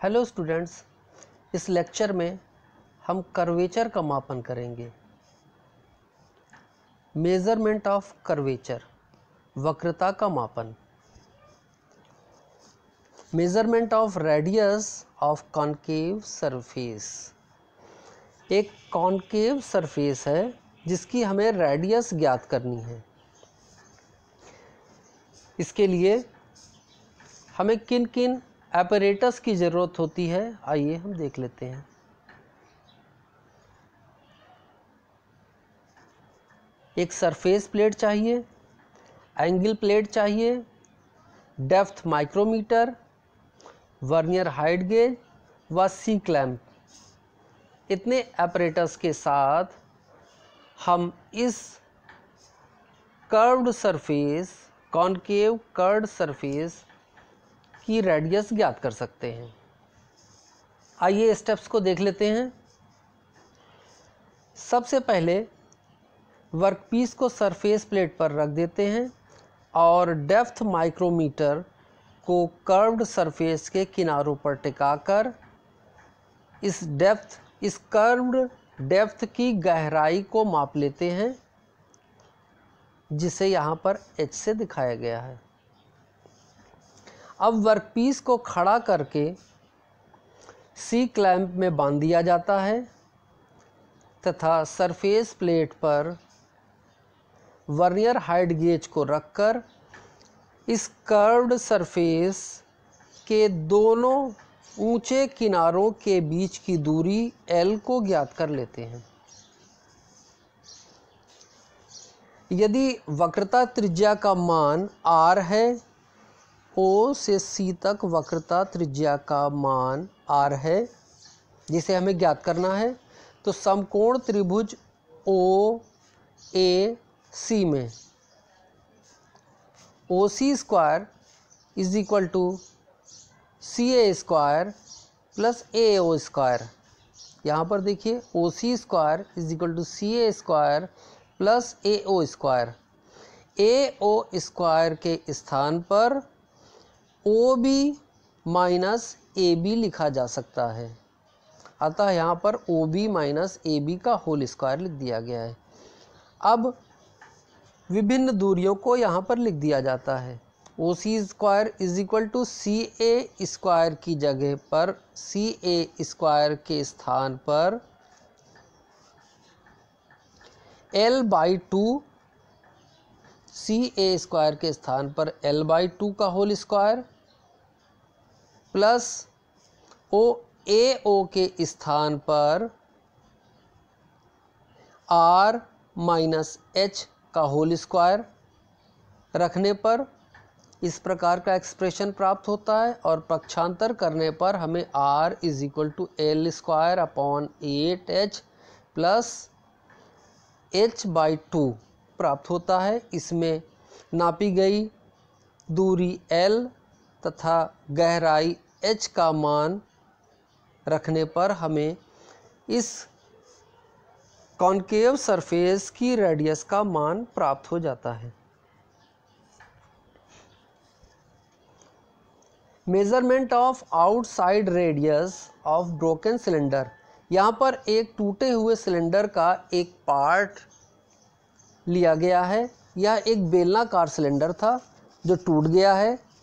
Hello students, इस lecture में हम कर्वेचर का मापन करेंगे। मेज़रमेंट ऑफ कर्वेचर, वक्रता का मापन। Measurement of radius of concave surface. एक कॉन्केव सरफेस है जिसकी हमें रेडियस ज्ञात करनी है। इसके लिए हमें किन किन apparatus की ज़रूरत होती है, आइए हम देख लेते हैं। एक सरफेस प्लेट चाहिए, एंगल प्लेट चाहिए, depth micrometer, vernier height gauge व सी क्लैंप। इतने apparatus के साथ हम इस curved surface, concave curved surface की रेडियस ज्ञात कर सकते हैं। आइए स्टेप्स को देख लेते हैं। सबसे पहले वर्कपीस को सरफेस प्लेट पर रख देते हैं और डेप्थ माइक्रोमीटर को कर्व्ड सरफेस के किनारों पर टिकाकर इस कर्व्ड डेप्थ की गहराई को माप लेते हैं, जिसे यहाँ पर H से दिखाया गया है। अब वर्कपीस को खड़ा करके सी क्लैंप में बांध दिया जाता है तथा सरफेस प्लेट पर वर्नियर हाइट गेज को रखकर इस कर्व्ड सरफेस के दोनों ऊंचे किनारों के बीच की दूरी L को ज्ञात कर लेते हैं। यदि वक्रता त्रिज्या का मान R है, O से C तक वक्रता त्रिज्या का मान R है जिसे हमें ज्ञात करना है, तो समकोण त्रिभुज OAC में OC square is equal to CA square plus AO square. यहाँ पर देखिए OC square is equal to CA square plus AO square. AO square के स्थान पर OB माइनस AB लिखा जा सकता है, अतः यहाँ पर OB माइनस AB का होल स्क्वायर लिख दिया गया है। अब विभिन्न दूरियों को यहाँ पर लिख दिया जाता है। OC square is equal to CA square की जगह पर CA स्क्वायर के स्थान पर L/2, CA स्क्वायर के स्थान पर L/2 का होल स्क्वायर प्लस AO के स्थान पर R माइनस H का होल स्क्वायर रखने पर इस प्रकार का एक्सप्रेशन प्राप्त होता है और पक्षांतर करने पर हमें R is equal to L square upon 8H plus H/2 प्राप्त होता है। इसमें नापी गई दूरी L तथा गहराई H का मान रखने पर हमें इस कॉन्केव सरफेस की रेडियस का मान प्राप्त हो जाता है। Measurement of outside radius of broken cylinder. यहाँ पर एक टूटे हुए सिलेंडर का एक पार्ट लिया गया है। यह एक बेलनाकार सिलेंडर था जो टूट गया है।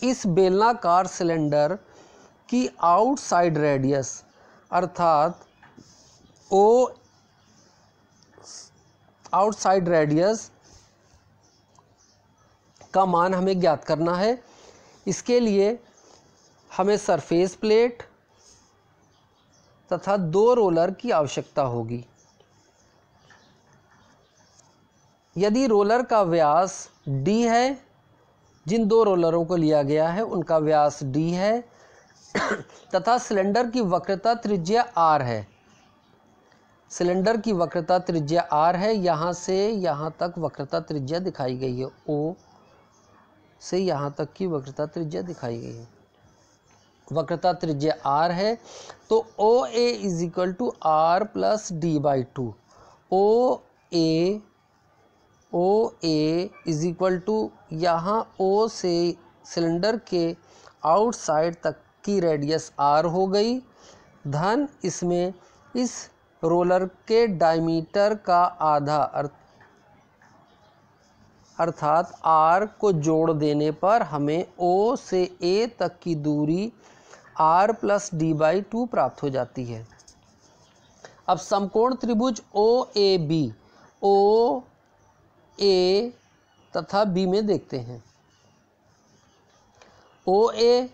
इस बेलनाकार सिलेंडर की आउटसाइड रेडियस अर्थात O आउटसाइड रेडियस का मान हमें ज्ञात करना है। इसके लिए हमें सरफेस प्लेट तथा 2 रोलर की आवश्यकता होगी। यदि रोलर का व्यास D है, जिन 2 रोलरों को लिया गया है उनका व्यास D है तथा सिलेंडर की वक्रता त्रिज्या R है। सिलेंडर की वक्रता त्रिज्या R है, यहाँ से यहाँ तक वक्रता त्रिज्या दिखाई गई है। O से यहाँ तक की वक्रता त्रिज्या दिखाई गई है। वक्रता त्रिज्या R है तो OA is equal to R plus D/2। OA is equal to यहाँ O से सिलेंडर के आउटसाइड तक की रेडियस r हो गई, धन इसमें इस रोलर के डायमीटर का आधा अर्थात r को जोड़ देने पर हमें O से A तक की दूरी r प्लस d/2 प्राप्त हो जाती है। अब समकोण त्रिभुज OAB O A तथा B में देखते हैं। OA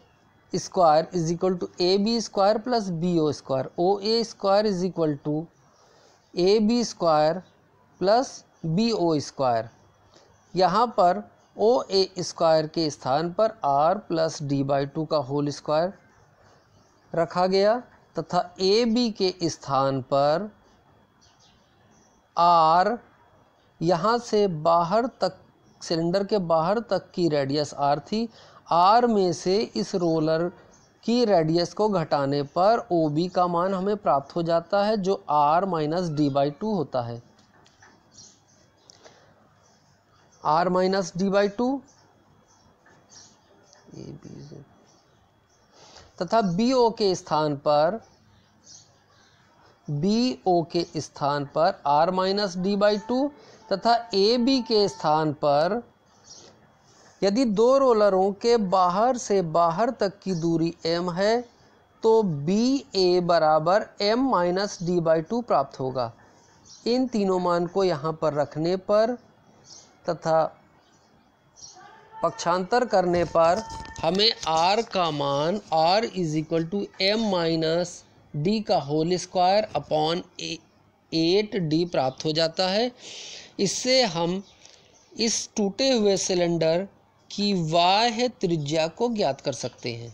square is equal to AB square plus BO square. OA square is equal to AB square plus BO square. यहाँ पर OA स्क्वायर के स्थान पर r प्लस d/2 का होल स्क्वायर रखा गया तथा AB के स्थान पर r, यहाँ से बाहर तक सिलेंडर के बाहर तक की रेडियस r थी, r में से इस रोलर की रेडियस को घटाने पर OB का मान हमें प्राप्त हो जाता है जो r माइनस d/2 होता है। r माइनस d/2 तथा BO के स्थान पर r माइनस d/2 तथा AB के स्थान पर यदि दो रोलरों के बाहर से बाहर तक की दूरी m है तो BA बराबर m माइनस d/2 प्राप्त होगा। इन तीनों मान को यहाँ पर रखने पर तथा पक्षांतर करने पर हमें r का मान r is equal to m minus d का होल स्क्वायर अपॉन 8d प्राप्त हो जाता है। इससे हम इस टूटे हुए सिलेंडर की बाह्य त्रिज्या को ज्ञात कर सकते हैं।